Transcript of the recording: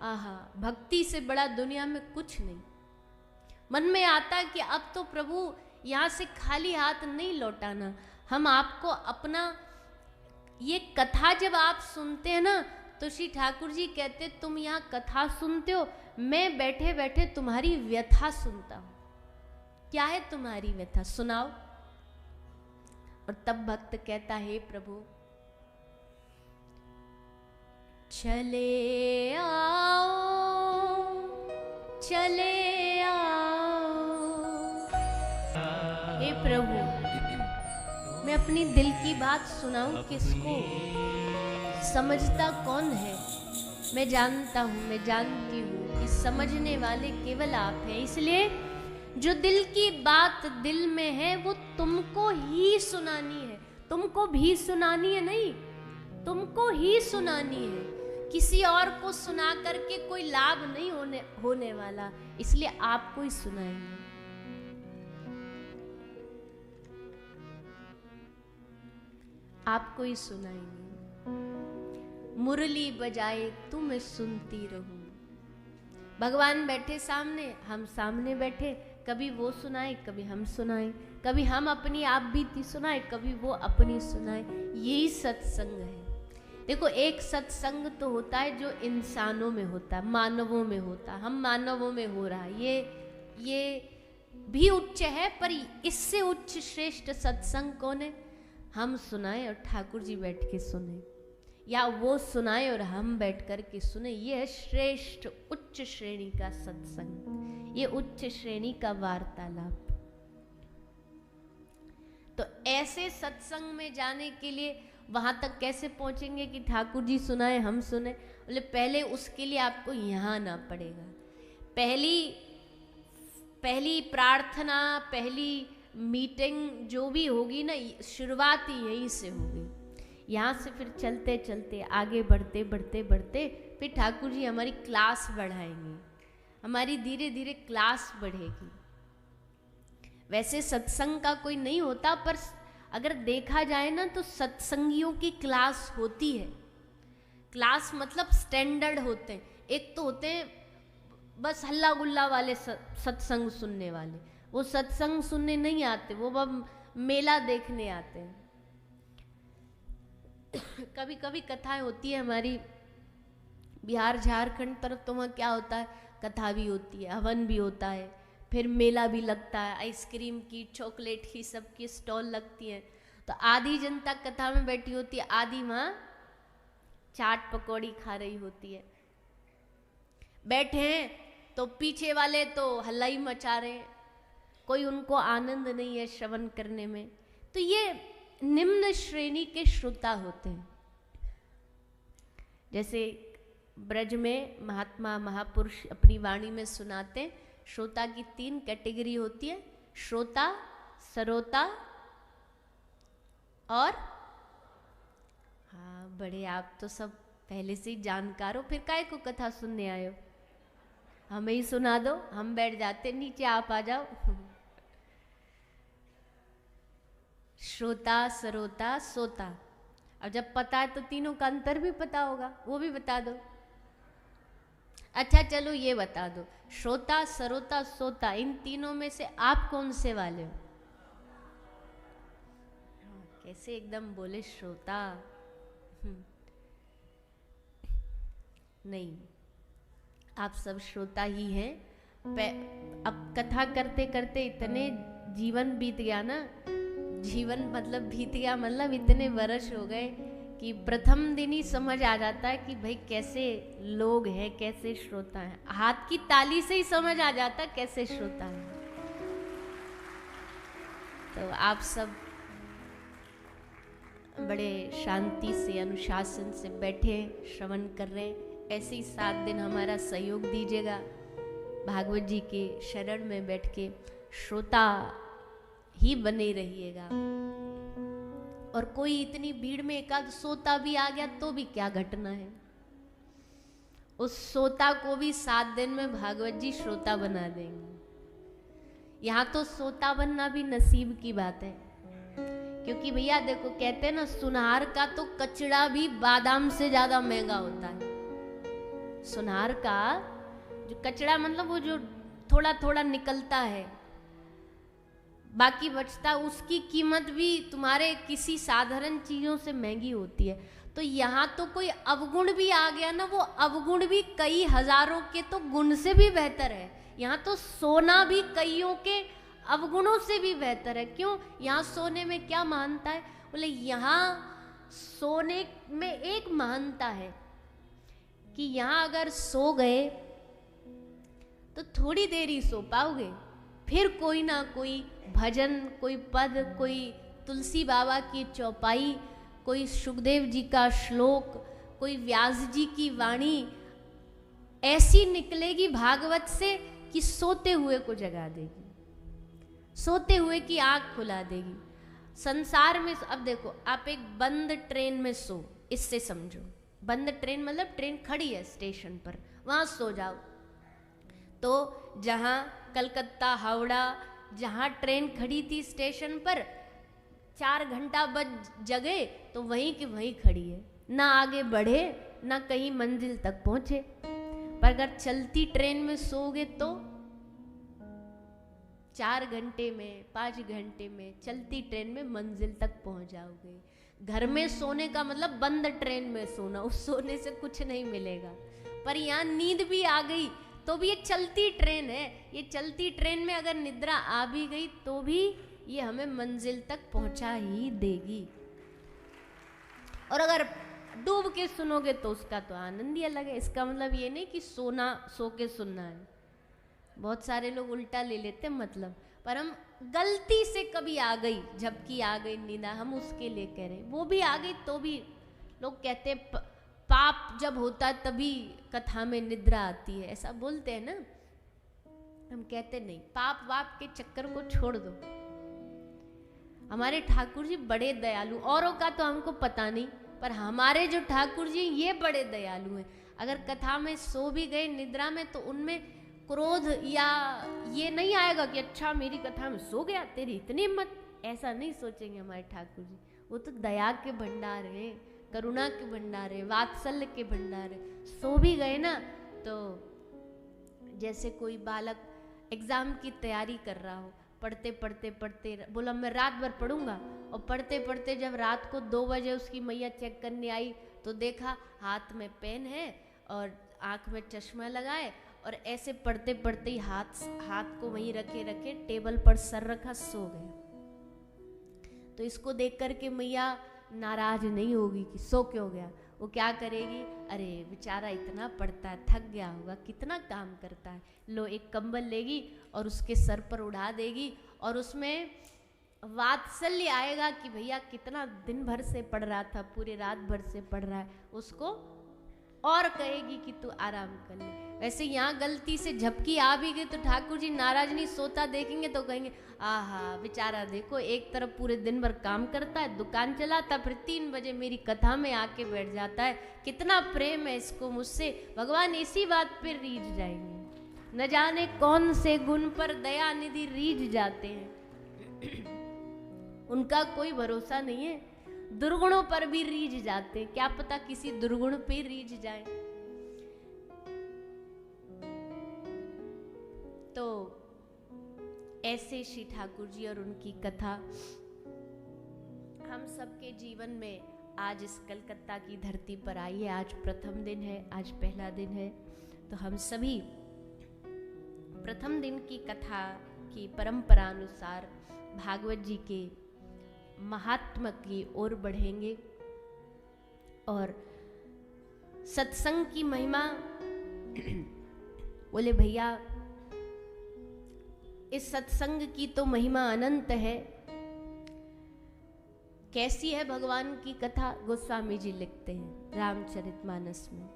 आहा, भक्ति से बड़ा दुनिया में कुछ नहीं। मन में आता कि अब तो प्रभु यहाँ से खाली हाथ नहीं लौटाना। हम आपको अपना ये कथा जब आप सुनते हैं ना, तो श्री ठाकुर जी कहते तुम यहाँ कथा सुनते हो, मैं बैठे बैठे तुम्हारी व्यथा सुनता हूँ। क्या है तुम्हारी व्यथा, सुनाओ। और तब भक्त कहता है, प्रभु चले आओ चले आओ। हे प्रभु, मैं अपनी दिल की बात सुनाऊं किसको? समझता कौन है? मैं जानता हूं, मैं जानती हूं कि समझने वाले केवल आप हैं। इसलिए जो दिल की बात दिल में है वो तुमको ही सुनानी है। तुमको भी सुनानी है, नहीं, तुमको ही सुनानी है। किसी और को सुना करके कोई लाभ नहीं होने वाला, इसलिए आपको ही सुनाएंगे। आपको ही सुनाएंगे। मुरली बजाए तुम सुनती रहूं। भगवान बैठे सामने, हम सामने बैठे, कभी वो सुनाए कभी हम सुनाए, कभी हम अपनी आप बीती सुनाए कभी वो अपनी सुनाए। यही सत्संग है। देखो, एक सत्संग तो होता है जो इंसानों में होता है, मानवों में होता है, हम मानवों में हो रहा है, ये भी उच्च है, पर इससे उच्च श्रेष्ठ सत्संग कौन है? हम सुनाए और ठाकुर जी बैठ के सुने, या वो सुनाए और हम बैठ कर के सुने। ये है श्रेष्ठ उच्च श्रेणी का सत्संग, ये उच्च श्रेणी का वार्तालाप। तो ऐसे सत्संग में जाने के लिए वहां तक कैसे पहुंचेंगे कि ठाकुर जी सुनाए हम सुने? बोले पहले उसके लिए आपको यहाँ आना पड़ेगा। पहली प्रार्थना, पहली मीटिंग जो भी होगी ना, शुरुआत ही यहीं से होगी। यहाँ से फिर चलते चलते आगे बढ़ते बढ़ते बढ़ते फिर ठाकुर जी हमारी क्लास बढ़ाएंगे, हमारी धीरे धीरे क्लास बढ़ेगी। वैसे सत्संग का कोई नहीं होता, पर अगर देखा जाए ना तो सत्संगियों की क्लास होती है। क्लास मतलब स्टैंडर्ड होते हैं। एक तो होते हैं बस हल्ला गुल्ला वाले सत्संग सुनने वाले, वो सत्संग सुनने नहीं आते, वो मेला देखने आते हैं। कभी कभी कथाएं होती है हमारी बिहार झारखंड तरफ, तो वहाँ क्या होता है, कथा भी होती है, हवन भी होता है, फिर मेला भी लगता है, आइसक्रीम की, चॉकलेट की, सबकी स्टॉल लगती है। तो आधी जनता कथा में बैठी होती है, आधी वहाँ चाट पकौड़ी खा रही होती है। बैठे हैं तो पीछे वाले तो हल्ला ही मचा रहे हैं, कोई उनको आनंद नहीं है श्रवण करने में। तो ये निम्न श्रेणी के श्रोता होते हैं। जैसे ब्रज में महात्मा महापुरुष अपनी वाणी में सुनाते हैं, श्रोता की 3 कैटेगरी होती है, श्रोता, सरोता और, हाँ बड़े आप तो सब पहले से ही जानकार हो, फिर काहे को कथा सुनने आए हो? हमें ही सुना दो, हम बैठ जाते, नीचे आप आ जाओ। श्रोता, सरोता, सोता। अब जब पता है तो तीनों का अंतर भी पता होगा, वो भी बता दो। अच्छा चलो ये बता दो, श्रोता, सरोता, सोता, इन तीनों में से आप कौन से वाले हो? कैसे एकदम बोले श्रोता। नहीं, आप सब श्रोता ही हैं। अब कथा करते करते इतने जीवन बीत गया ना, जीवन मतलब बीत गया मतलब इतने वर्ष हो गए कि प्रथम दिन ही समझ आ जाता है कि भाई कैसे लोग हैं, कैसे श्रोता हैं। हाथ की ताली से ही समझ आ जाता है कैसे श्रोता है। तो आप सब बड़े शांति से, अनुशासन से बैठे श्रवण कर रहे हैं। ऐसे ही 7 दिन हमारा सहयोग दीजिएगा। भागवत जी के शरण में बैठ के श्रोता ही बने रहिएगा। और कोई इतनी भीड़ में एकाध सोता भी आ गया तो भी क्या घटना है, उस सोता को भी 7 दिन में भागवत जी श्रोता बना देंगे। यहाँ तो सोता बनना भी नसीब की बात है, क्योंकि भैया देखो कहते हैं ना, सुनार का तो कचड़ा भी बादाम से ज्यादा महंगा होता है। सुनार का जो कचड़ा मतलब वो जो थोड़ा थोड़ा निकलता है, बाकी बचता, उसकी कीमत भी तुम्हारे किसी साधारण चीजों से महंगी होती है। तो यहाँ तो कोई अवगुण भी आ गया ना, वो अवगुण भी कई हजारों के तो गुण से भी बेहतर है। यहाँ तो सोना भी कईयों के अवगुणों से भी बेहतर है। क्यों? यहाँ सोने में क्या महानता है? बोले यहाँ सोने में एक महानता है कि यहाँ अगर सो गए तो थोड़ी देर ही सो पाओगे, फिर कोई ना कोई भजन, कोई पद, कोई तुलसी बाबा की चौपाई, कोई सुखदेव जी का श्लोक, कोई व्यास जी की वाणी ऐसी निकलेगी भागवत से कि सोते हुए को जगा देगी, सोते हुए की आंख खुला देगी। संसार में अब देखो, आप एक बंद ट्रेन में सो, इससे समझो, बंद ट्रेन मतलब ट्रेन खड़ी है स्टेशन पर, वहां सो जाओ, तो जहां कलकत्ता हावड़ा जहां ट्रेन खड़ी थी स्टेशन पर 4 घंटा बज जगे तो वहीं की वहीं खड़ी है, ना आगे बढ़े ना कहीं मंजिल तक पहुंचे। पर अगर चलती ट्रेन में सोओगे तो 4 घंटे में 5 घंटे में चलती ट्रेन में मंजिल तक पहुंच जाओगे। घर में सोने का मतलब बंद ट्रेन में सोना, उस सोने से कुछ नहीं मिलेगा। पर यहाँ नींद भी आ गई तो भी ये चलती ट्रेन है, ये चलती ट्रेन में अगर निद्रा आ भी गई तो भी ये हमें मंजिल तक पहुंचा ही देगी। और अगर डूब के सुनोगे तो उसका तो आनंद ही अलग है। इसका मतलब ये नहीं कि सोना सो के सुनना है, बहुत सारे लोग उल्टा ले लेते मतलब। पर हम गलती से कभी आ गई, झपकी आ गई नींदा, हम उसके लिए कह रहे हैं, वो भी आ गई तो भी लोग कहते हैं पाप जब होता है तभी कथा में निद्रा आती है, ऐसा बोलते हैं ना। हम कहते नहीं, पाप वाप के चक्कर को छोड़ दो। हमारे ठाकुर जी बड़े दयालु, औरों का तो हमको पता नहीं, पर हमारे जो ठाकुर जी ये बड़े दयालु हैं। अगर कथा में सो भी गए निद्रा में तो उनमें क्रोध या ये नहीं आएगा कि अच्छा मेरी कथा में सो गया, तेरी इतनी हिम्मत, ऐसा नहीं सोचेंगे हमारे ठाकुर जी। वो तो दया के भंडार हैं, करुणा के भंडार है, वात्सल्य के भंडार है। सो भी गए ना तो जैसे कोई बालक एग्जाम की तैयारी कर रहा हो, पढ़ते पढ़ते पढ़ते बोला मैं रात भर पढ़ूंगा, और पढ़ते पढ़ते जब रात को 2 बजे उसकी मैया चेक करने आई तो देखा हाथ में पेन है और आंख में चश्मा लगाए, और ऐसे पढ़ते पढ़ते ही हाथ को वहीं रखे रखे टेबल पर सर रखा, सो गया। तो इसको देख करके मैया नाराज नहीं होगी कि सो क्यों गया। वो क्या करेगी, अरे बेचारा इतना पढ़ता है, थक गया होगा, कितना काम करता है, लो एक कंबल लेगी और उसके सर पर उड़ा देगी, और उसमें वात्सल्य आएगा कि भैया कितना दिन भर से पढ़ रहा था, पूरे रात भर से पढ़ रहा है, उसको और कहेगी कि तू आराम कर ले। वैसे यहाँ गलती से झपकी आ भी गई तो ठाकुर जी नाराज नहीं, सोता देखेंगे तो कहेंगे आहा बेचारा देखो, एक तरफ पूरे दिन भर काम करता है, दुकान चलाता, फिर 3 बजे मेरी कथा में आके बैठ जाता है, कितना प्रेम है इसको मुझसे। भगवान इसी बात पे रीझ जाएंगे। न जाने कौन से गुण पर दया निधि रीझ जाते हैं, उनका कोई भरोसा नहीं है। दुर्गुणों पर भी रीझ जाते, क्या पता किसी दुर्गुण पे रीझ जाए। तो ऐसे श्री ठाकुर जी और उनकी कथा हम सबके जीवन में आज इस कलकत्ता की धरती पर आई है। आज प्रथम दिन है, आज पहला दिन है, तो हम सभी प्रथम दिन की कथा की परंपरा अनुसार भागवत जी के महात्म्य की ओर बढ़ेंगे और सत्संग की महिमा। बोले भैया इस सत्संग की तो महिमा अनंत है, कैसी है भगवान की कथा? गोस्वामी जी लिखते हैं रामचरितमानस में,